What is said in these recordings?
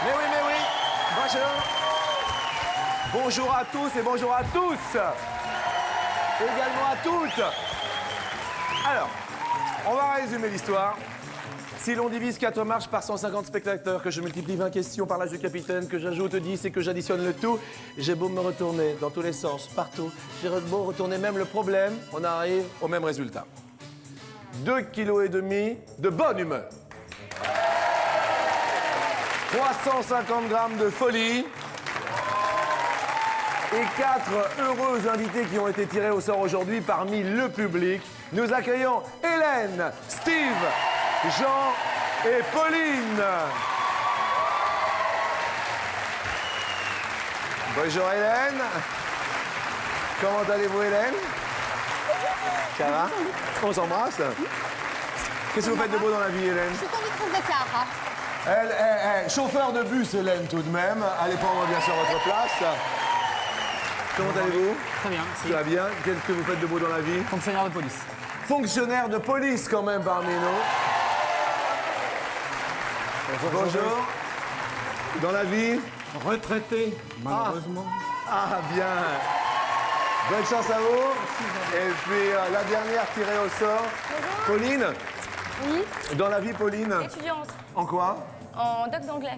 Mais oui. Bonjour. Bonjour à tous et bonjour à tous. Également à toutes. Alors, on va résumer l'histoire. Si l'on divise 4 marches par 150 spectateurs, que je multiplie 20 questions par l'âge du capitaine, que j'ajoute 10 et que j'additionne le tout, j'ai beau me retourner dans tous les sens, partout, j'ai beau retourner même le problème, on arrive au même résultat. 2,5 kg de bonne humeur. 350 grammes de folie. Et 4 heureux invités qui ont été tirés au sort aujourd'hui parmi le public. Nous accueillons Hélène, Steve, Jean et Pauline. Bonjour Hélène. Comment allez-vous Hélène? Ça va? On s'embrasse. Qu'est-ce que vous faites de beau dans la vie Hélène? Je suis conductrice de car. Elle, chauffeur de bus Hélène tout de même. Allez prendre bien sûr votre place. Comment allez-vous? Très bien, merci. Ça va bien. Qu'est-ce que vous faites de beau dans la vie? Fonctionnaire de police. Fonctionnaire de police quand même parmi nous. Bonjour. Dans la vie? Retraité, malheureusement. Ah bien. Bonne chance à vous. Et puis la dernière tirée au sort. Pauline? Oui, Dans la vie Pauline? étudiante En quoi? en doc d'anglais.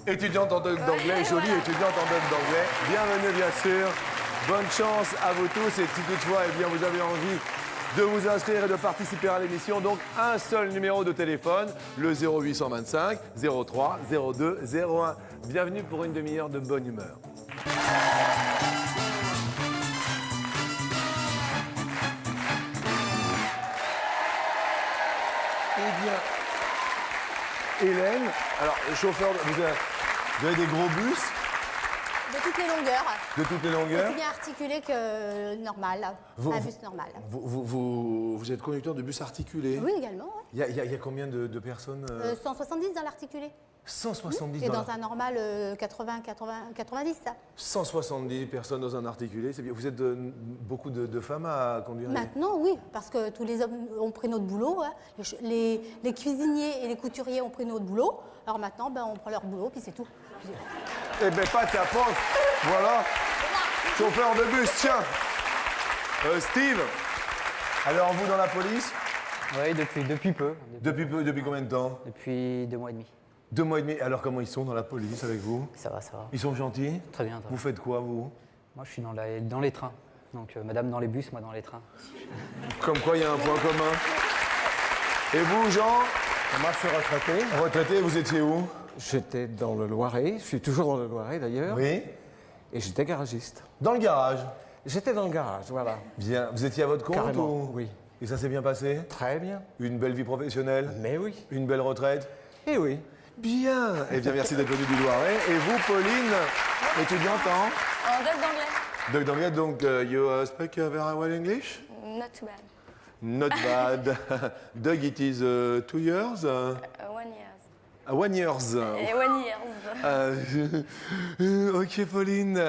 Étudiante en doc d'anglais, Ouais, jolie voilà. étudiante en doc d'anglais. Bienvenue bien sûr. Bonne chance à vous tous et si toutefois eh bien, vous avez envie de vous inscrire et de participer à l'émission, donc un seul numéro de téléphone, le 0825 03 02 01. Bienvenue pour une demi-heure de bonne humeur. Eh bien, Hélène, alors chauffeur, vous avez des gros bus De toutes les longueurs. de toutes les longueurs. Aussi bien articulé que normal. Un bus normal. Vous êtes conducteur de bus articulé. Oui, également. Ouais. Il y a combien de personnes 170 dans l'articulé. 170 Et dans dans un normal 90. 170 personnes dans un articulé, c'est bien. Vous êtes beaucoup de femmes à conduire les- Maintenant, oui, parce que tous les hommes ont pris notre boulot. Hein. Les cuisiniers et les couturiers ont pris notre boulot. Alors maintenant, ben, on prend leur boulot, puis c'est tout. Eh ben pas ta porte. Voilà. Chauffeur de bus, tiens. Steve, alors vous dans la police Oui, depuis peu. depuis combien de temps? Depuis 2 mois et demi. 2 mois et demi. Alors comment ils sont dans la police avec vous? Ça va, ça va. Ils sont gentils? Très bien, très Vous bien. faites quoi vous? Moi, je suis dans les trains. Donc, madame dans les bus, moi dans les trains. Comme quoi il y a un point commun. Et vous Jean? Moi, je suis retraité. Retraité, vous étiez où? J'étais dans le Loiret. Je suis toujours dans le Loiret, d'ailleurs. Oui. Et j'étais garagiste. Dans le garage. J'étais dans le garage, voilà. Bien. Vous étiez à votre compte Carrément, ou... oui. Et ça s'est bien passé? Très bien. Une belle vie professionnelle? Mais oui. Une belle retraite? Et oui. Bien. Eh bien, merci d'être venu du Loiret. Et vous, Pauline, étudiante en En doc d'anglais. doc d'anglais, donc you speak very well English? Not too bad. Not bad. Doug, it is 2 years? 1 year. 1 years. Et 1 year. Ok, Pauline.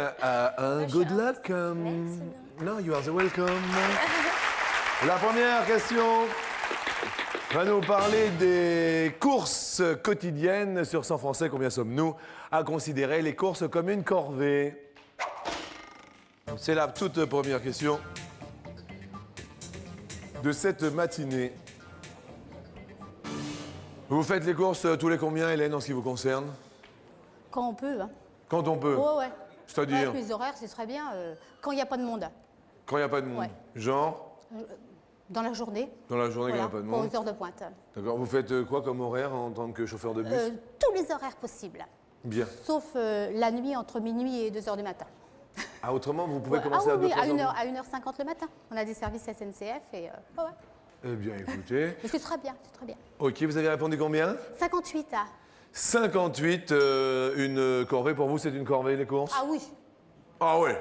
Good luck. Merci bien. No, you are the welcome. La première question va nous parler des courses quotidiennes. Sur 100 Français, combien sommes-nous à considérer les courses comme une corvée? C'est la toute première question de cette matinée. Vous faites les courses tous les combien, Hélène, en ce qui vous concerne? Quand on peut. Hein. Quand on peut. Ouais. C'est-à-dire Ouais, les horaires, ce serait bien quand il n'y a pas de monde. quand il n'y a pas de monde. Ouais. Genre, Dans la journée. dans la journée Voilà, quand il n'y a pas de pour monde. aux heures de pointe. D'accord. Vous faites quoi comme horaire en tant que chauffeur de bus? Tous les horaires possibles. Bien. Sauf la nuit entre minuit et 2 h du matin. Ah, autrement, vous pouvez Ouais. commencer ah oui, à 2 oui, à 1h50 le matin. On a des services SNCF et... ouais. Eh bien, écoutez. Mais c'est très bien, c'est très bien. Ok, vous avez répondu combien? 58, ah. 58, une corvée. Pour vous, c'est une corvée, les courses? Ah oui. Ah ouais.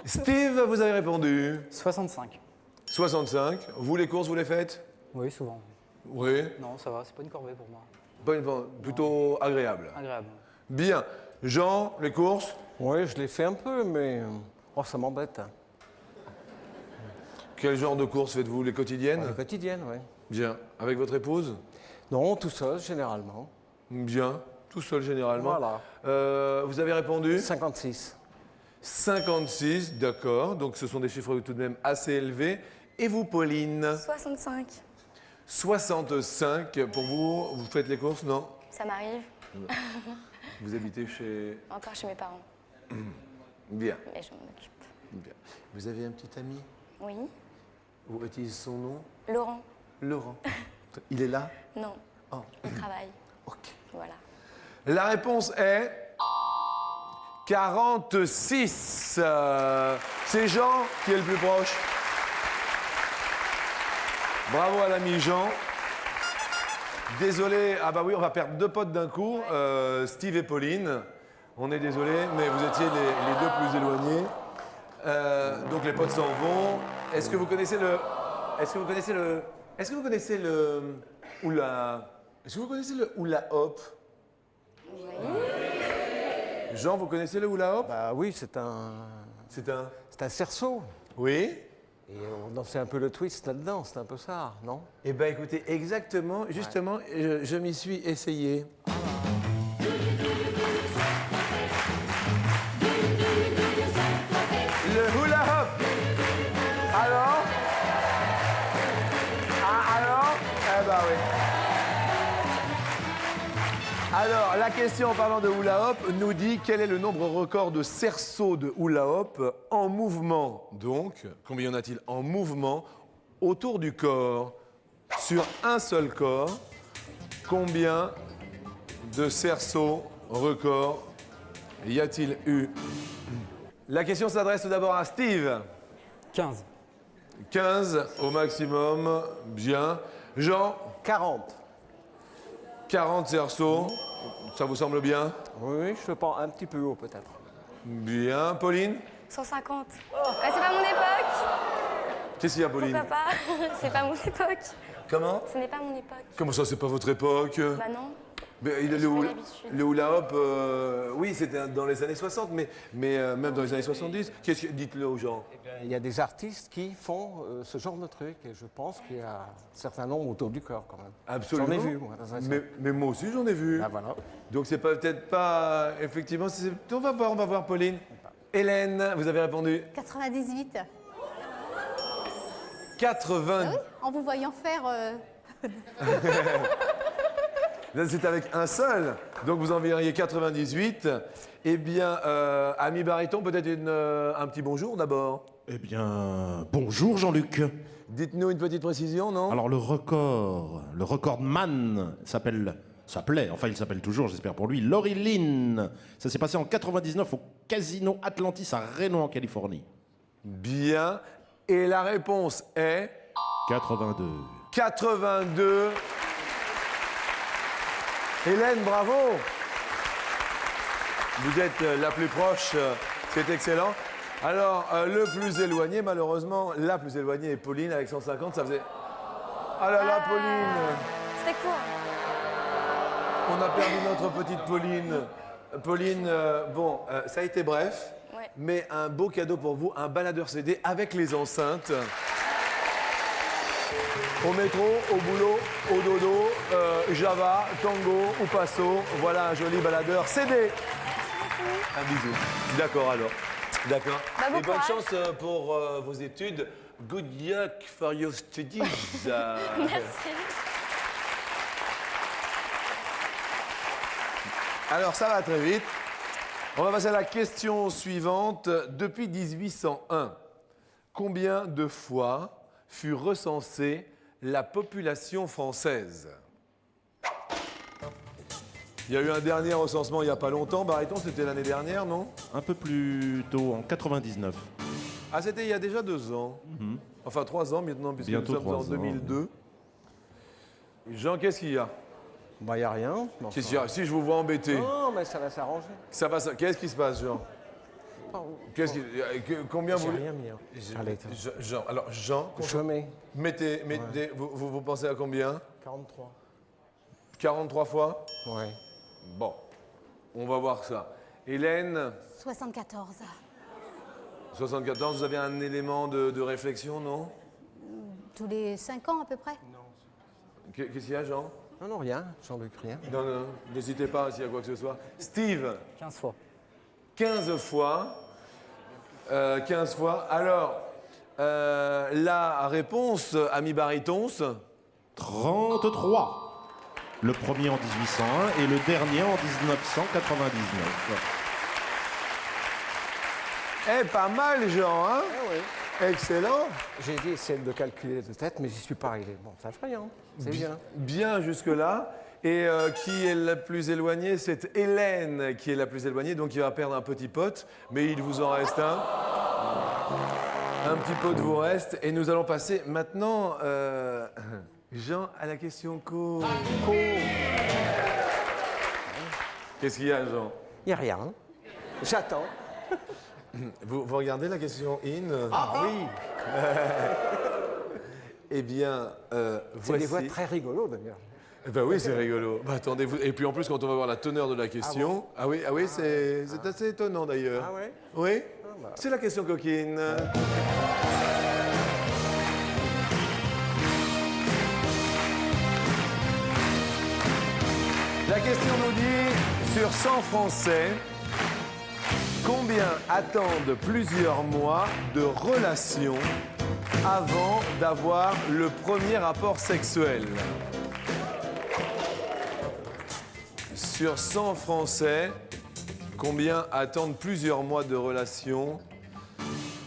Steve, vous avez répondu 65. 65. Vous, les courses, vous les faites? Oui, souvent. Oui. Non, ça va, c'est pas une corvée pour moi. Pas plutôt agréable. Agréable. Bien. Jean, les courses? Oui, je l'ai fait un peu, mais oh, ça m'embête. Quel genre de courses faites-vous? Les quotidiennes? La quotidienne, oui. Bien. Avec votre épouse? Non, tout seul, généralement. Bien. Tout seul généralement. Voilà. Vous avez répondu 56. 56, d'accord. Donc ce sont des chiffres tout de même assez élevés. Et vous, Pauline 65. 65 pour vous. Vous faites les courses, non? Ça m'arrive. Vous habitez chez... Encore chez mes parents. Bien, Mais je m'en occupe. bien. Vous avez un petit ami? Oui. Vous utilisez son nom? Laurent. Laurent. Il est là? Non. Oh, Il travaille. ok. Voilà. La réponse est 46. C'est Jean qui est le plus proche. Bravo à l'ami Jean. Désolé, ah bah oui, on va perdre 2 potes d'un coup, Steve et Pauline. On est désolé, mais vous étiez les 2 plus éloignés. Donc les potes s'en vont. Est-ce que vous connaissez le hula hop? Jean, vous connaissez le hula hop? Bah oui, c'est un cerceau. Oui. Et on dansait un peu le twist là-dedans, c'est un peu ça, non? Eh bien, écoutez, exactement, justement, je m'y suis essayé. Le hula hop. Alors? Alors? Eh ben oui. Alors, la question en parlant de hula hop nous dit quel est le nombre record de cerceaux de hula hop en mouvement. Donc, combien y en a-t-il en mouvement autour du corps, sur un seul corps? Combien de cerceaux records y a-t-il eu? La question s'adresse tout d'abord à Steve. 15. 15 au maximum, bien. Jean, 40. 40 cerceaux, ça vous semble bien? Oui, je pense un petit peu haut peut-être. Bien. Pauline? 150. C'est pas mon époque. Qu'est-ce qu'il y a, Pauline? Pourquoi pas? C'est pas mon époque. Comment? Ce n'est pas mon époque. Comment ça, c'est pas votre époque? Bah non. Mais J'ai pas l'habitude. le hula hop, oui, c'était dans les années 60, mais même dans les années 70. Dites-le aux gens. Il y a des artistes qui font ce genre de truc et je pense qu'il y a un certain nombre autour du corps quand même. Absolument. J'en ai vu, moi. Dans un Mais moi aussi, j'en ai vu. Ah, voilà. Donc c'est peut-être pas... Effectivement, on va voir, Pauline. Hélène, vous avez répondu 98. 80. Ah oui, en vous voyant faire. Là, c'est avec un seul. Donc vous en verriez 98. Eh bien, ami baryton, peut-être un petit bonjour d'abord. Eh bien, bonjour Jean-Luc. Dites-nous une petite précision, non? Alors le recordman s'appelait, enfin il s'appelle toujours, j'espère pour lui, Laurie Lynn. Ça s'est passé en 99 au Casino Atlantis à Reno en Californie. Bien. Et la réponse est 82. 82. Hélène, bravo. Vous êtes la plus proche, c'est excellent. Alors, le plus éloigné, malheureusement, la plus éloignée est Pauline avec 150, ça faisait... Ah là là, Pauline. C'était court. On a perdu notre petite Pauline. Pauline, bon, ça a été bref, Ouais. mais un beau cadeau pour vous, un baladeur CD avec les enceintes. Au métro, au boulot, au dodo, Java, Tango ou Passo, voilà un joli baladeur CD. Un bisou. D'accord alors. D'accord. Bah, bon Et bonne courage. chance pour vos études. Good luck for your studies. Merci. Alors ça va très vite. On va passer à la question suivante. Depuis 1801, combien de fois fut recensée la population française? Il y a eu un dernier recensement il n'y a pas longtemps. Baryton, c'était l'année dernière, non? Un peu plus tôt, en 99. Ah, c'était il y a déjà 2 ans. Enfin 3 ans maintenant, puisque Bientôt nous sommes en 3 ans, 2002. Jean, qu'est-ce qu'il y a? Bah, il n'y a rien. Bon, Qu'est-ce qu'il y a? Si je vous vois embêté, non, mais ça va s'arranger. qu'est-ce qui se passe, Jean? Combien J'ai vous... rien mis. Hein. Allez, Jean, alors Jean, je mets mettez, vous pensez à combien? 43. 43 fois? Ouais. Bon, on va voir ça. Hélène, 74. 74, vous avez un élément de réflexion, non? Tous les 5 ans à peu près. Qu'est-ce qu'il y a, Jean? Non, non, rien, Jean-Luc, rien. Non, non, n'hésitez pas s'il y a quoi que ce soit. Steve, 15 fois. 15 fois. 15 fois. Alors, la réponse, ami barytons, 33. Le premier en 1801 et le dernier en 1999. eh, pas mal, Jean, hein? Ah oui. Excellent. J'ai dit essayer de calculer de tête, mais j'y suis pas arrivé. Bon, ça fait rien, c'est bien. Bien jusque-là. Et qui est la plus éloignée? C'est Hélène qui est la plus éloignée, donc il va perdre un petit pote, mais il vous en reste un. Un petit pot vous reste. Et nous allons passer maintenant, Jean, à la question co. Qu'est-ce qu'il y a, Jean? Il n'y a rien. J'attends. Vous regardez la question in? Ah oui. Eh bien, C'est voici. des voix très rigolos d'ailleurs. Ben oui, c'est rigolo. Bah, attendez, et puis en plus, quand on va voir la teneur de la question. Ah oui, c'est assez étonnant d'ailleurs. Ah ouais? Oui? bah. C'est la question coquine. La question nous dit, sur 100 Français, combien attendent plusieurs mois de relation avant d'avoir le premier rapport sexuel? Sur 100 Français, combien attendent plusieurs mois de relation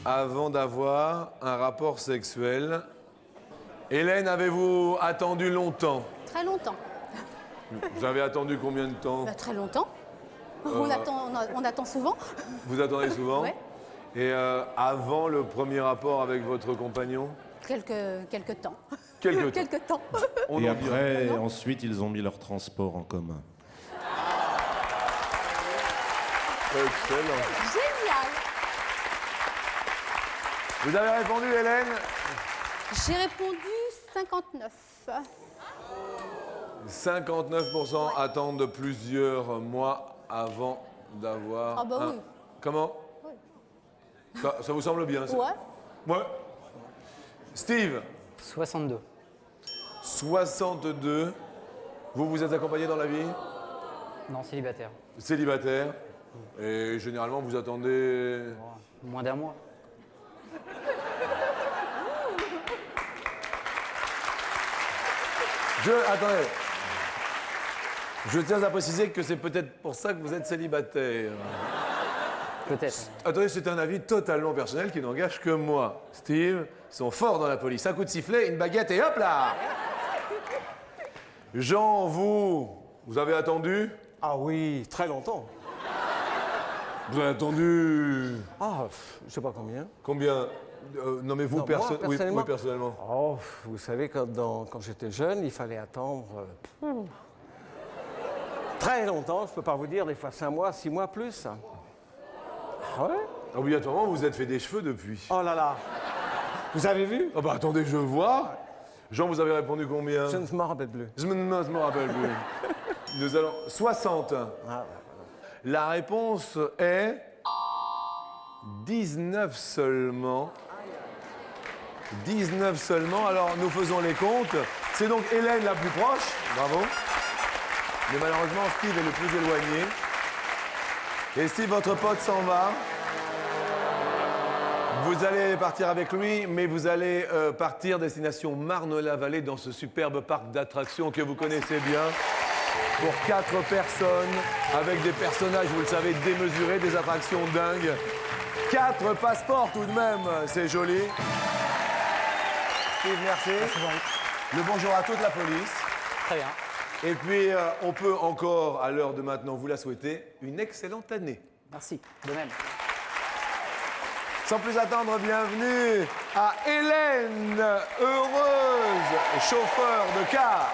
avant d'avoir un rapport sexuel? Hélène, avez-vous attendu longtemps? Très longtemps. Vous avez attendu combien de temps? Bah, très longtemps. On attend souvent. Vous attendez souvent? Ouais. Et avant le premier rapport avec votre compagnon? Quelques temps. Quelque temps. Quelques temps. On Et en dit rien. après, ensuite, ils ont mis leur transport en commun. Excellent. Génial. Vous avez répondu, Hélène? J'ai répondu 59. 59% attendent plusieurs mois avant d'avoir. Ah bah un- oui. Comment? Ça vous semble bien? ça? Ouais. Ouais. Steve, 62. 62. Vous êtes accompagné dans la vie? Non, célibataire. Célibataire. Et généralement, vous attendez. Moins d'un mois. Attendez. Je tiens à préciser que c'est peut-être pour ça que vous êtes célibataire. Peut-être. Attendez, c'est un avis totalement personnel qui n'engage que moi. Steve, ils sont forts dans la police. Un coup de sifflet, une baguette et hop là! Jean, vous avez attendu? Ah oui, très longtemps. Vous avez attendu Ah, je sais pas combien. combien? Non mais vous, Non, moi, oui, personnellement. personnellement. Oh, vous savez, quand j'étais jeune, il fallait attendre très longtemps. Je peux pas vous dire, des fois 5 mois, 6 mois plus. Ah ouais? Obligatoirement, vous êtes fait des cheveux depuis. Oh là là. Vous avez vu? Ah bah attendez, je vois. Jean, vous avez répondu combien? Je ne m'en rappelle plus. Je me rappelle plus. Nous allons... 60. Ah, La réponse est 19 seulement. 19 seulement. Alors, nous faisons les comptes. C'est donc Hélène la plus proche. Bravo. Mais malheureusement, Steve est le plus éloigné. Et Steve, votre pote s'en va. Vous allez partir avec lui, mais vous allez partir destination Marne-la-Vallée dans ce superbe parc d'attractions que vous connaissez bien. Pour 4 personnes, avec des personnages, vous le savez, démesurés, des attractions dingues. 4 passeports tout de même, c'est joli. Steve, merci. Le bonjour à toute la police. Très bien. Et puis, on peut encore, à l'heure de maintenant, vous la souhaiter une excellente année. Merci. De même. Sans plus attendre, bienvenue à Hélène, heureuse, chauffeur de car.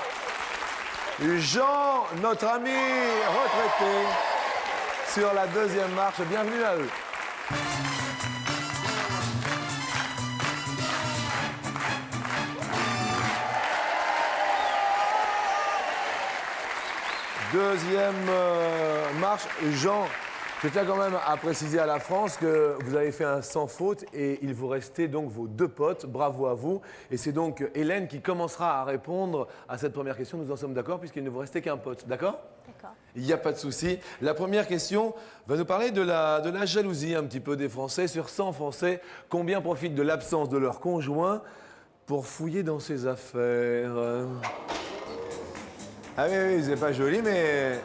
Jean, notre ami retraité, sur la 2e marche. Bienvenue à eux. Deuxième marche. Jean, Je tiens quand même à préciser à la France que vous avez fait un sans faute et il vous restait donc vos 2 potes. Bravo à vous. Et c'est donc Hélène qui commencera à répondre à cette première question. Nous en sommes d'accord puisqu'il ne vous restait qu'un pote. D'accord? D'accord. Il n'y a pas de souci. La première question va nous parler de la jalousie un petit peu des Français. Sur 100 Français, combien profitent de l'absence de leur conjoint pour fouiller dans ses affaires? Ah oui, oui, c'est pas joli, mais...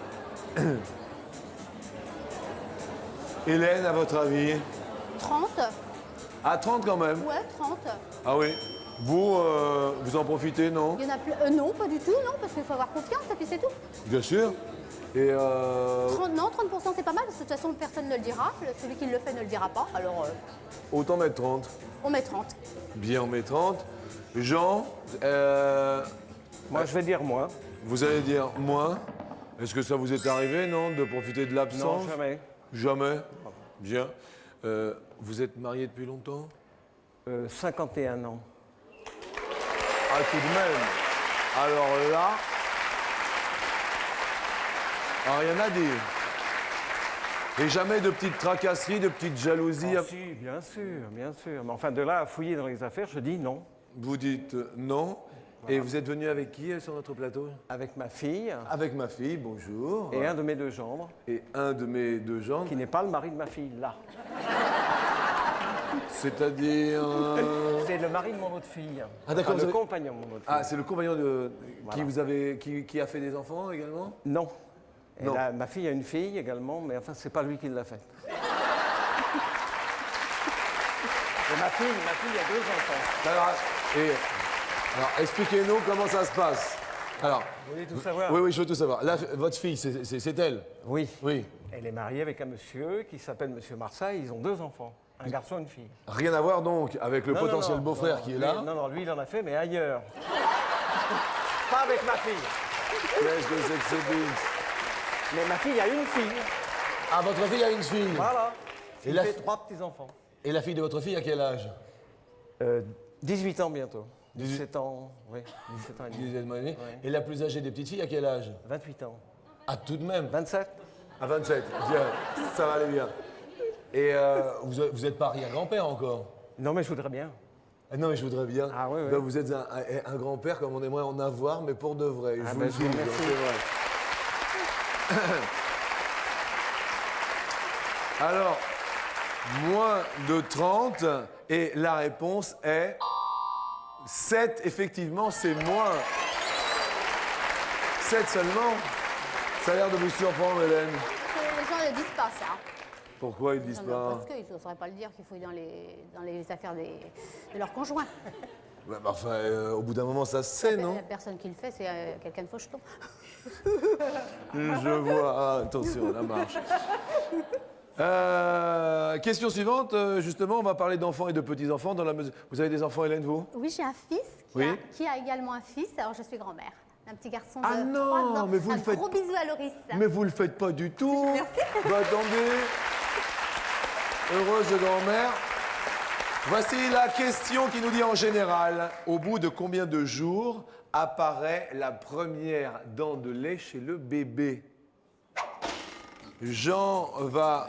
Hélène, à votre avis? 30? À 30 quand même? Ouais, 30. Ah oui. Vous, vous en profitez, non? Il y en a plein. Non, pas du tout, non, parce qu'il faut avoir confiance et puis c'est tout. Bien sûr. Et 30, non, 30% c'est pas mal, parce que de toute façon personne ne le dira. Celui qui le fait ne le dira pas. Alors autant mettre 30. on met 30. Bien, on met 30. Jean, Moi, je vais dire moi. vous allez dire moins. Est-ce que ça vous est arrivé, non, de profiter de l'absence? Non, jamais. Jamais. Bien. Vous êtes marié depuis longtemps? 51 ans. Ah, tout de même. Alors là, rien à dire. Et jamais de petites tracasseries, de petites jalousies. Ah, si, bien sûr, bien sûr. Mais enfin, de là à fouiller dans les affaires, je dis non. Vous dites non. Et vous êtes venu avec qui sur notre plateau? Avec ma fille Avec ma fille, bonjour. et un de mes 2 gendres, Et un de mes 2 gendres. qui n'est pas le mari de ma fille, là. C'est-à-dire. C'est le mari de mon autre fille. Ah, d'accord, Enfin, vous le avez- compagnon de mon autre fille. Ah, c'est le compagnon de. Voilà. Qui a fait des enfants également? Non. Et Non. ma fille a une fille également, mais enfin, c'est pas lui qui l'a faite. Et ma fille a 2 enfants. Alors, expliquez-nous comment ça se passe. Alors, Vous voulez tout savoir? oui, oui, je veux tout savoir. Là, votre fille, c'est elle? Oui. Oui. Elle est mariée avec un monsieur qui s'appelle Monsieur Marseille. Ils ont 2 enfants, un garçon et une fille. Rien à voir donc avec le Non, non, potentiel non, beau-frère non, qui est lui- là. Non, non, lui, il en a fait, mais ailleurs. Pas avec ma fille. Qu'est-ce que c'est que ce bus? Mais ma fille a une fille. Ah, votre fille a une fille. Voilà. Et Il la fait fi- 3 petits-enfants. Et la fille de votre fille, à quel âge? 18 ans bientôt. 17 ans, oui, 17 ans et demi. Dizaine d'années. Ouais. Et la plus âgée des petites filles, à quel âge? 28 ans. Ah, tout de même. 27. À 27. Bien, ça va aller bien. Et vous êtes pas arrière-grand-père encore? Non, mais je voudrais bien. Ah non, mais je voudrais bien. Ah, oui, oui. Ben, vous êtes un grand-père comme on aimerait en avoir, mais pour de vrai. Ah, je vous ben, le je vous jure, remercie. c'est vrai. Alors, moins de 30, et la réponse est 7. Effectivement, c'est moins. 7 seulement. Ça a l'air de vous surprendre, Hélène. Les gens ne disent pas ça. Pourquoi ils disent Non, mais pas? parce qu'ils n'oseraient pas le dire qu'ils fouillent dans les affaires de leurs conjoints. Ouais, bah, enfin, au bout d'un moment, ça se sait, non? La personne qui le fait, c'est quelqu'un de faucheton. Je vois. Ah, attention, la marche. Question suivante. Justement, on va parler d'enfants et de petits-enfants. Dans la mesure... Vous avez des enfants, Hélène, vous? Oui, j'ai un fils Oui. qui a également un fils. Alors, je suis grand-mère. Un petit garçon de Ah 3 non, ans. mais vous un le faites- gros bisou à Loris. Mais vous le faites pas du tout. Merci. Bah, attendez. Heureuse grand-mère. Voici la question qui nous dit en général, au bout de combien de jours apparaît la première dent de lait chez le bébé? Jean va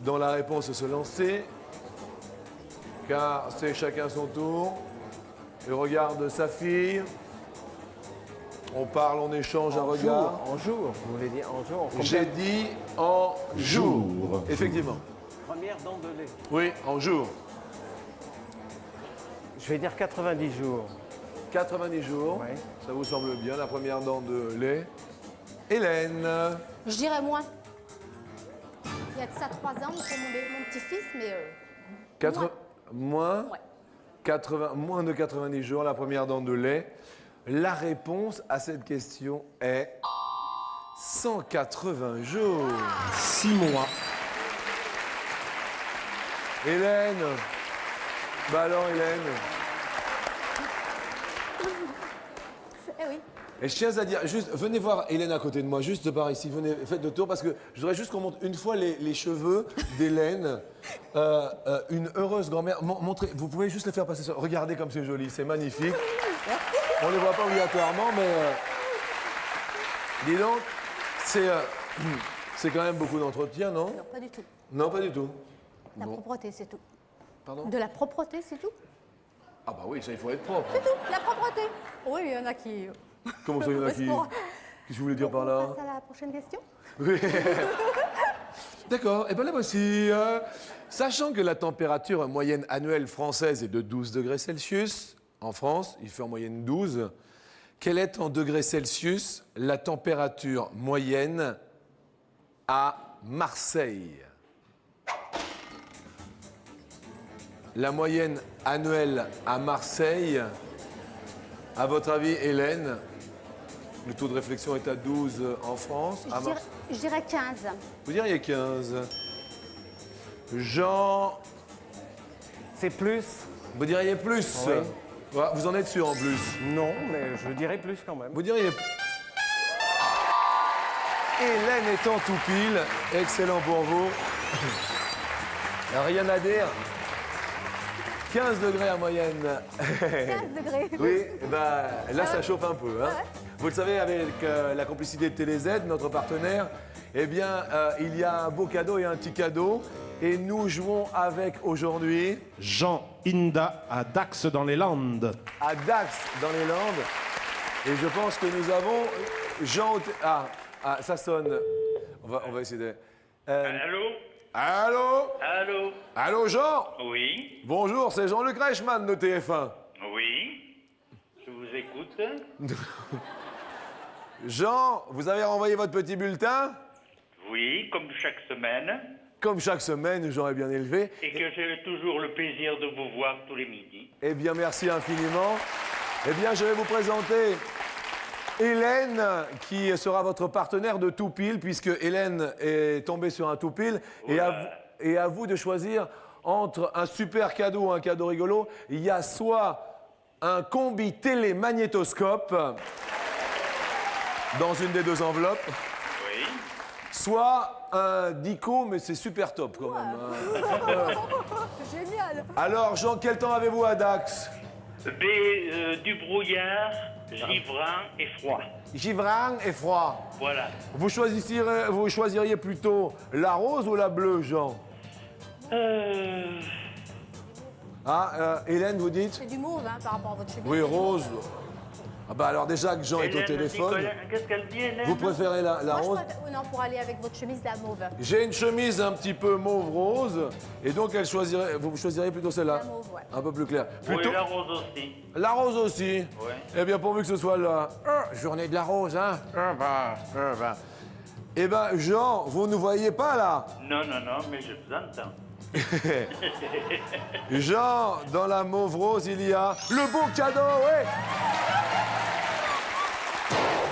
dans la réponse se lancer, car c'est chacun son tour. Il regarde sa fille. On parle, on échange un regard. En jour, vous voulez dire en jour? J'ai dit en jour. Jour. Effectivement. Première dent de lait. Oui, en jour. Je vais dire 90 jours. 90 jours. Ouais. Ça vous semble bien, la première dent de lait. Hélène. Je dirais moins. Il y a de ça 3 ans pour mon petit-fils, mais Moins. Ouais. 80, moins de 90 jours, la première dent de lait. La réponse à cette question est 180 jours. 6 mois. Hélène. Bah alors, Hélène. eh oui. Et je tiens à dire, juste, venez voir Hélène à côté de moi, juste par ici, venez, faites le tour, parce que je voudrais juste qu'on montre une fois les cheveux d'Hélène. Une heureuse grand-mère. Montrez, vous pouvez juste les faire passer sur... Regardez comme c'est joli, c'est magnifique. On ne les voit pas obligatoirement, mais... dis donc, C'est quand même beaucoup d'entretien, non? Non, pas du tout. Non, pas du tout. La Non. propreté, c'est tout. Pardon? De la propreté, c'est tout. Ah bah oui, ça, il faut être propre. C'est tout, la propreté. Oui, il y en a qui... Comment ça, il y en a qui... Pour- Qu'est-ce que vous voulez dire par On là? passe à la prochaine question. Oui. D'accord, et bien là voici. Sachant que la température moyenne annuelle française est de 12 degrés Celsius, en France, il fait en moyenne 12, quelle est en degrés Celsius la température moyenne à Marseille? La moyenne annuelle à Marseille, à votre avis, Hélène, le taux de réflexion est à 12 en France. À Marseille. Je dirais 15. Vous diriez 15. Jean, C'est plus? vous diriez plus. Oui. Ouais, vous en êtes sûr en plus. Non, mais je dirais plus quand même. Vous diriez. Hélène étant tout pile. Excellent pour vous. Rien à dire. 15 degrés en moyenne. 15 degrés. Oui, bah, là ça chauffe un peu. Hein. Vous le savez, avec la complicité de TéléZ, notre partenaire, eh bien, il y a un beau cadeau et un petit cadeau. Et nous jouons avec aujourd'hui Jean Inda à Dax dans les Landes. à Dax dans les Landes. Et je pense que nous avons Jean. Ça sonne. On va essayer de. Allô? Allô? Allô? Allô, Jean? Oui? Bonjour, c'est Jean-Luc Reichmann de TF1. Oui? Je vous écoute. Jean, vous avez renvoyé votre petit bulletin? Oui, comme chaque semaine. Comme chaque semaine, j'aurais bien élevé. Et que j'ai toujours le plaisir de vous voir tous les midis. Eh bien, merci infiniment. Eh bien, je vais vous présenter Hélène, qui sera votre partenaire de tout pile, puisque Hélène est tombée sur un tout pile. Et à vous de choisir entre un super cadeau ou un cadeau rigolo. Il y a soit un combi télé-magnétoscope dans une des deux enveloppes, Oui? soit un dico, mais c'est super top quand même. Hein. Génial. Alors, Jean, quel temps avez-vous à Dax? Du brouillard, givrant et froid. Givrant et froid. Voilà. Vous choisiriez plutôt la rose ou la bleue, Jean? Hélène, vous dites? C'est du mauve hein, par rapport à votre chemise. Oui, rose. Ah bah alors déjà que Jean est au Hélène téléphone, Nicolas, qu'est-ce qu'elle dit, Hélène? vous préférez la Moi, rose? non, pour aller avec votre chemise, la mauve. J'ai une chemise un petit peu mauve-rose, et donc vous choisiriez plutôt celle-là? La mauve, ouais. Un peu plus clair. Oui, Plutôt... la rose aussi. La rose aussi? Ouais. Eh bien, pourvu que ce soit la journée de la rose, hein? Eh ben, Jean, vous ne voyez pas, là? Non, non, non, mais je vous entends. Jean, dans la mauve rose, il y a le beau cadeau, oui!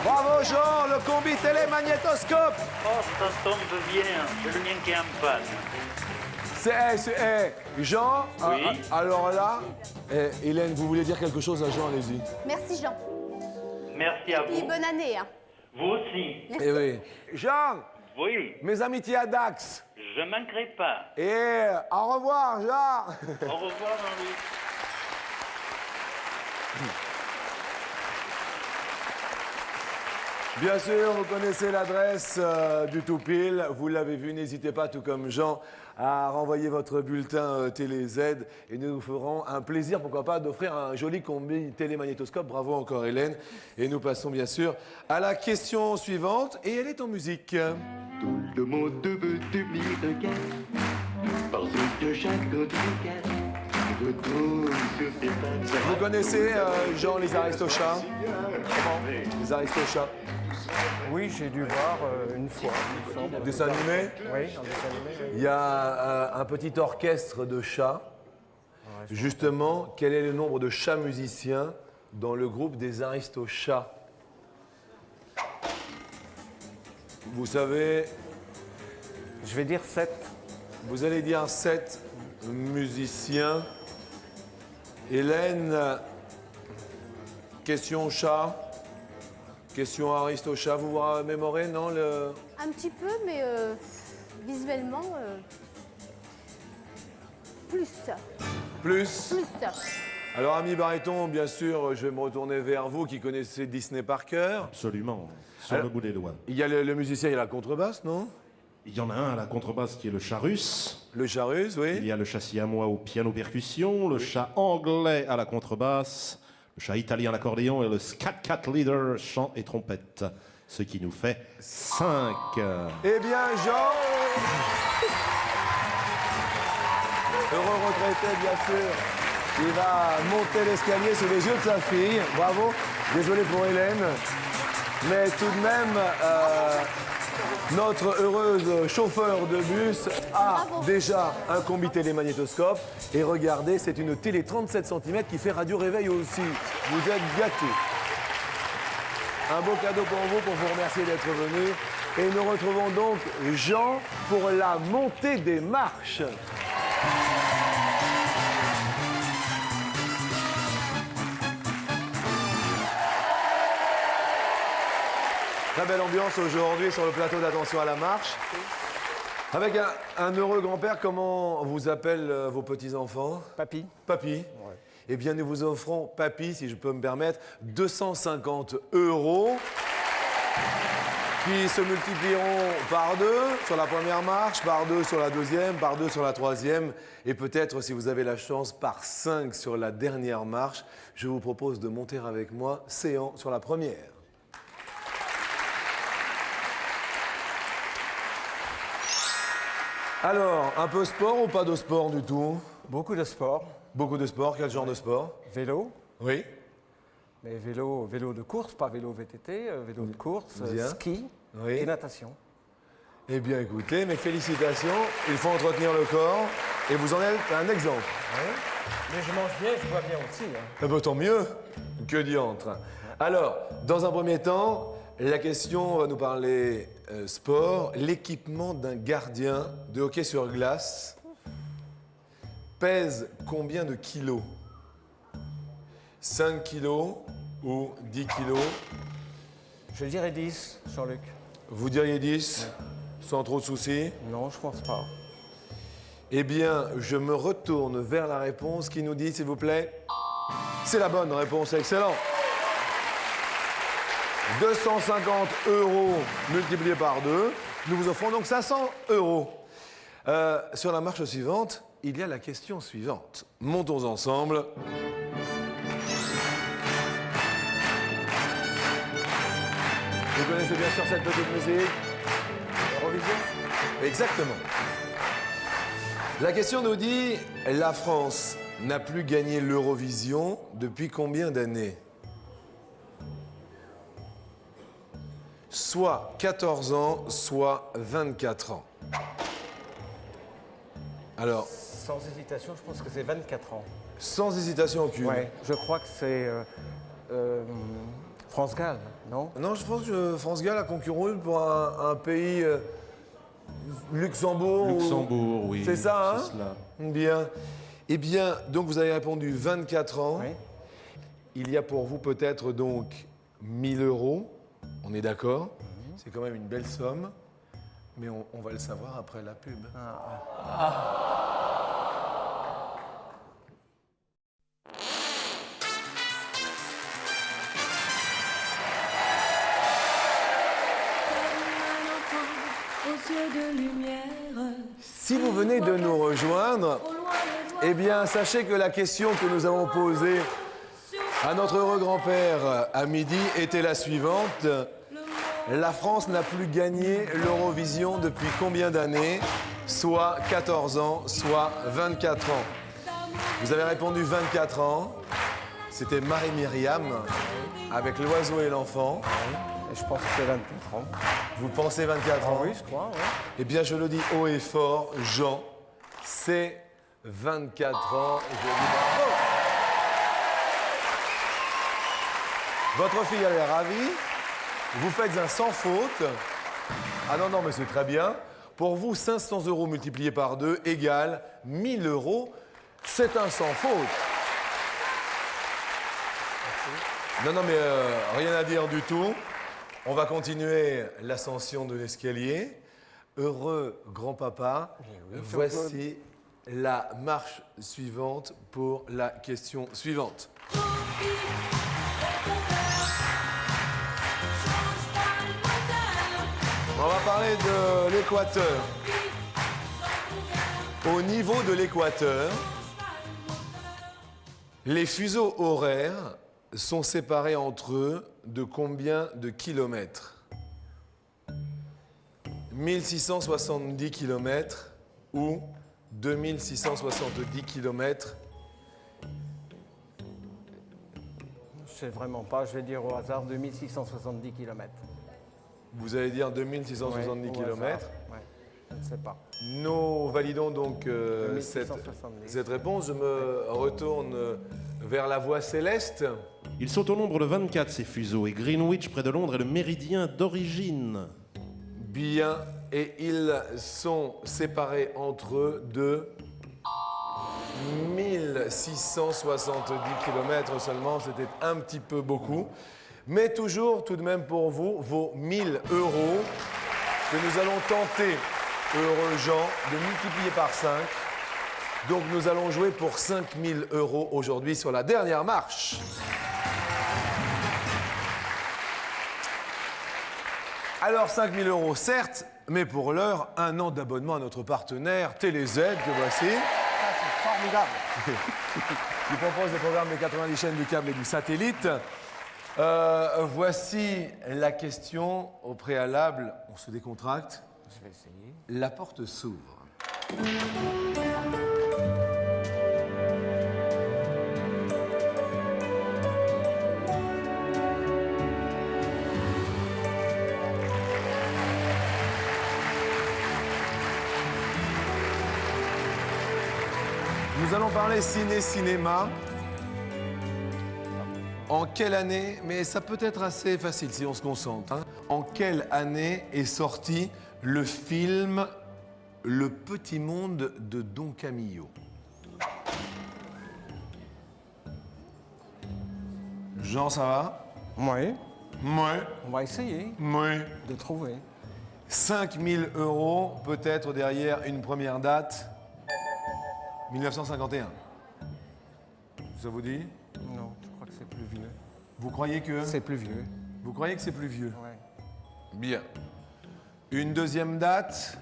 Bravo, Jean, le combi télé-magnétoscope! Oh, ça tombe bien. C'est le mien qui est en panne. Jean, Oui. alors là, Hélène, vous voulez dire quelque chose à Jean, allez-y. Merci, Jean. Merci à Et vous. bonne année. Hein. Vous aussi. Eh oui. Jean, Oui, mes amitiés à Dax. je manquerai pas. Et au revoir, Jean. Au revoir, Jean-Luc. Bien sûr, vous connaissez l'adresse du tout pile. Vous l'avez vu, n'hésitez pas, tout comme Jean, à renvoyer votre bulletin Télé Z. Et nous vous ferons un plaisir, pourquoi pas, d'offrir un joli combi télémagnétoscope. Bravo encore, Hélène. Et nous passons bien sûr à la question suivante. Et elle est en musique. Tout le monde veut devenir requin, parce que chaque autre week-end retourne sur ses pattes. Vous connaissez, Jean, les Aristochats? Comment? Les Aristochats. Oui, j'ai dû voir une fois, il me semble. Dessin animé? Oui, un dessin animé, oui. Il y a un petit orchestre de chats. Justement, quel est le nombre de chats musiciens dans le groupe des Aristochats? Vous savez, Je vais dire 7. vous allez dire 7 musiciens. Hélène, question chat, question Aristochats. Vous vous remémorez, non Un petit peu, mais visuellement, plus. Plus. Plus. Alors, ami baryton, bien sûr, je vais me retourner vers vous qui connaissez Disney par cœur. Absolument, sur Alors- le bout des doigts. Il y a le musicien, il y a la contrebasse, non? Il y en a un à la contrebasse qui est le chat russe. Le chat russe, oui. Il y a le chat siamois au piano percussion, le chat anglais à la contrebasse, le chat italien à l'accordéon et le scat cat leader chant et trompette. Ce qui nous fait 5. Eh bien, Jean, heureux retraité, bien sûr, il va monter l'escalier sous les yeux de sa fille. Bravo. Désolé pour Hélène. Mais tout de même, notre heureuse chauffeur de bus a déjà un combi télémagnétoscope. Et regardez, c'est une télé 37 cm qui fait radio réveil aussi. Vous êtes gâtés. Un beau cadeau pour vous remercier d'être venu. Et nous retrouvons donc Jean pour la montée des marches. Très belle ambiance aujourd'hui sur le plateau d'Attention à la marche. Avec un heureux grand-père, comment vous appellent vos petits-enfants? Papy. Papy. Eh bien, nous vous offrons, Papy, si je peux me permettre, 250 € qui se multiplieront par 2 sur la première marche, par 2 sur la deuxième, par 2 sur la troisième et peut-être, si vous avez la chance, par 5 sur la dernière marche. Je vous propose de monter avec moi séant sur la première. Alors, un peu sport ou pas de sport du tout? Beaucoup de sport. Beaucoup de sport, quel genre de sport? Vélo. Oui. Mais vélo de course, pas vélo VTT, vélo de course, Bien. ski Oui. et natation. Eh bien, écoutez, mes félicitations. Il faut entretenir le corps et vous en êtes un exemple. Mais je mange bien, je bois bien aussi. Hein. Eh ben, tant mieux. Que diantre. Alors, dans un premier temps, la question va nous parler sport. L'équipement d'un gardien de hockey sur glace pèse combien de kilos? 5 kilos ou 10 kilos? Je dirais 10, Jean-Luc. Vous diriez 10, sans trop de soucis? Non, je pense pas. Eh bien, je me retourne vers la réponse qui nous dit, s'il vous plaît, c'est la bonne réponse, excellent. 250 € multipliés par 2, nous vous offrons donc 500 €. Sur la marche suivante, il y a la question suivante. Montons ensemble. Vous connaissez bien sûr cette petite musique? Eurovision? Exactement. La question nous dit, la France n'a plus gagné l'Eurovision depuis combien d'années? Soit 14 ans, soit 24 ans. Alors, Sans hésitation, je pense que c'est 24 ans. sans hésitation aucune. Ouais, je crois que c'est France Gall, non? Non, je pense que France Gall a concouru pour un pays Luxembourg. Luxembourg, oui. C'est ça, hein? C'est cela. Bien. Eh bien, donc vous avez répondu 24 ans. Oui. Il y a pour vous peut-être donc 1000 €. On est d'accord? C'est quand même une belle somme. Mais on va le savoir après la pub. Si vous venez de nous rejoindre, eh bien, sachez que la question que nous avons posée à notre heureux grand-père à midi était la suivante. La France n'a plus gagné l'Eurovision depuis combien d'années? Soit 14 ans, soit 24 ans. Vous avez répondu 24 ans. C'était Marie-Myriam avec l'oiseau et l'enfant. Et je pense que c'est 24 ans. Vous pensez 24 ans? Oui, je crois, oui. Eh bien, je le dis haut et fort, Jean, c'est 24 ans. Et je dis bravo. Votre fille, elle est ravie. Vous faites un sans faute. Ah non, non, mais c'est très bien. Pour vous, 500 € multipliés par 2 égale 1000 €. C'est un sans faute. Non, non, mais rien à dire du tout. On va continuer l'ascension de l'escalier. Heureux grand-papa, voici la marche suivante pour la question suivante. On va parler de l'équateur. Au niveau de l'équateur, les fuseaux horaires sont séparés entre eux de combien de kilomètres? 1670 km ou 2670 km? Je sais vraiment pas, je vais dire au hasard 2670 km. Vous allez dire 2670 km. Ouais, je ne sais pas. Nous validons donc cette 2670. réponse. Je me retourne vers la voie céleste. Ils sont au nombre de 24 ces fuseaux et Greenwich près de Londres est le méridien d'origine. Bien, et ils sont séparés entre eux de 1670 km seulement. C'était un petit peu beaucoup. Mais toujours, tout de même pour vous, vos 1000 euros que nous allons tenter, heureux gens, de multiplier par 5. Donc nous allons jouer pour 5000 euros aujourd'hui sur la dernière marche. Alors 5000 euros certes, mais pour l'heure, 1 an d'abonnement à notre partenaire TéléZ que voici. Ça, c'est formidable. Qui propose des programmes des 90 chaînes du câble et du satellite. Voici la question au préalable. On se décontracte. Je vais essayer. La porte s'ouvre. Nous allons parler ciné-cinéma. En quelle année, mais ça peut être assez facile si on se concentre, hein. En quelle année est sorti le film Le Petit Monde de Don Camillo? Jean, ça va? Oui, Ouais. on va essayer Ouais. de trouver. 5000 euros, peut-être derrière une première date. 1951. Ça vous dit? Non, je crois que c'est plus vieux. Vous croyez que? C'est plus vieux. Vous croyez que c'est plus vieux? Ouais. Bien. Une deuxième date,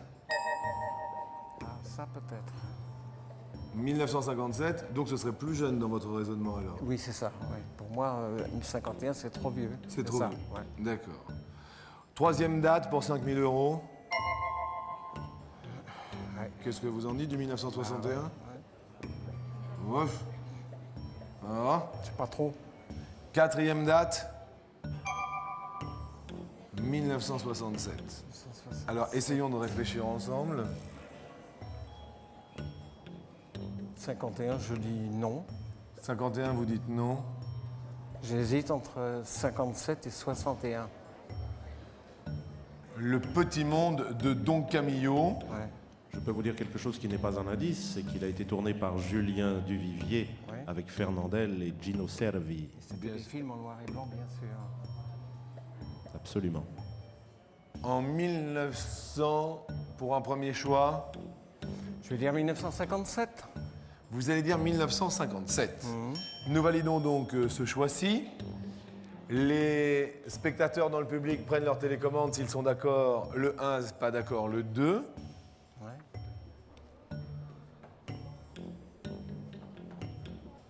Ah, ça peut-être. 1957, donc ce serait plus jeune dans votre raisonnement alors. Oui, c'est ça. Ouais. Pour moi, 51, c'est trop vieux. C'est trop ça, vieux. ouais. D'accord. Troisième date pour 5000 euros. Ouais. Qu'est-ce que vous en dites du 1961? Ouais. Ouf. Ah. C'est pas trop. Quatrième date, 1967. 160. Alors essayons de réfléchir ensemble. 51, je dis non. 51, vous dites non. J'hésite entre 57 et 61. Le Petit Monde de Don Camillo. Ouais. Je peux vous dire quelque chose qui n'est pas un indice, c'est qu'il a été tourné par Julien Duvivier Ouais. avec Fernandel et Gino Servi. Et c'était des films en noir et blanc, bien sûr. Absolument. En 1900, pour un premier choix, Je vais dire 1957. vous allez dire 1957. Nous validons donc ce choix-ci. Les spectateurs dans le public prennent leur télécommande s'ils sont d'accord. Le 1, pas d'accord, le 2. Ouais.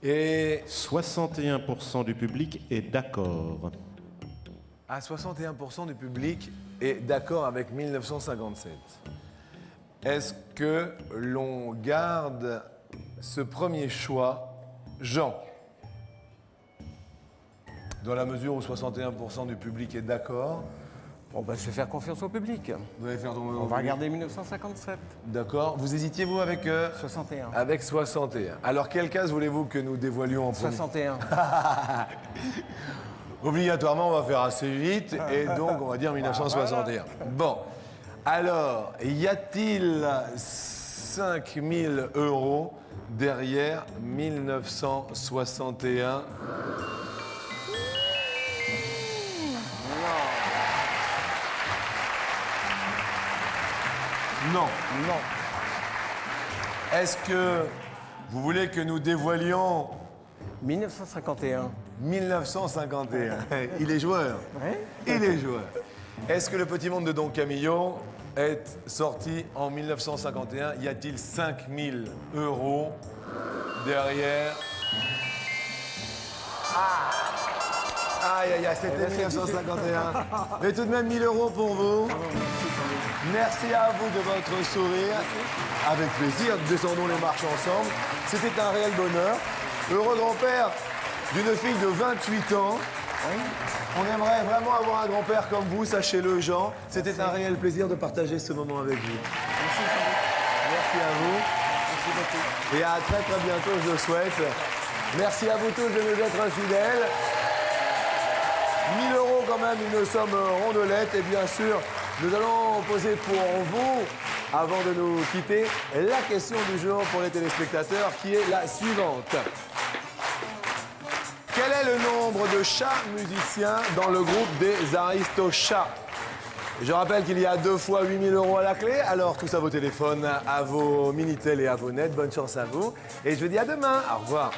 Et 61% du public est d'accord. à 61% du public est d'accord avec 1957. Est-ce que l'on garde ce premier choix, Jean? Dans la mesure où 61% du public est d'accord, Bon, ben, je vais faire confiance au public. vous allez faire tomber. On va regarder 1957. D'accord. Vous hésitiez, vous, avec 61. avec 61. Alors, quelle case voulez-vous que nous dévoilions en premier? 61. Obligatoirement, on va faire assez vite et donc on va dire 1961. Bon. Alors, y a-t-il 5000 euros derrière 1961? Non. Non. Est-ce que vous voulez que nous dévoilions 1951. 1951? Il est joueur. Ouais. Il est joueur. Est-ce que le petit monde de Don Camillo est sorti en 1951? Y a-t-il 5000 € derrière? Aïe, aïe, aïe, c'était 1951. Mais tout de même 1000 € pour vous. Merci à vous de votre sourire. Avec plaisir, descendons les marches ensemble. C'était un réel bonheur. Heureux grand-père d'une fille de 28 ans. On aimerait vraiment avoir un grand-père comme vous, sachez-le, Jean. C'était un réel plaisir de partager ce moment avec vous. Merci à vous. Merci beaucoup. Et à très très bientôt, je le souhaite. Merci à vous tous de nous être fidèles. 1000 € quand même, une somme rondelette. Et bien sûr, nous allons poser pour vous, avant de nous quitter, la question du jour pour les téléspectateurs qui est la suivante. Quel est le nombre de chats musiciens dans le groupe des Aristochats? Je rappelle qu'il y a 2 fois 8000 € à la clé. Alors tous à vos téléphones, à vos Minitel et à vos nets. Bonne chance à vous. Et je vous dis à demain. Au revoir.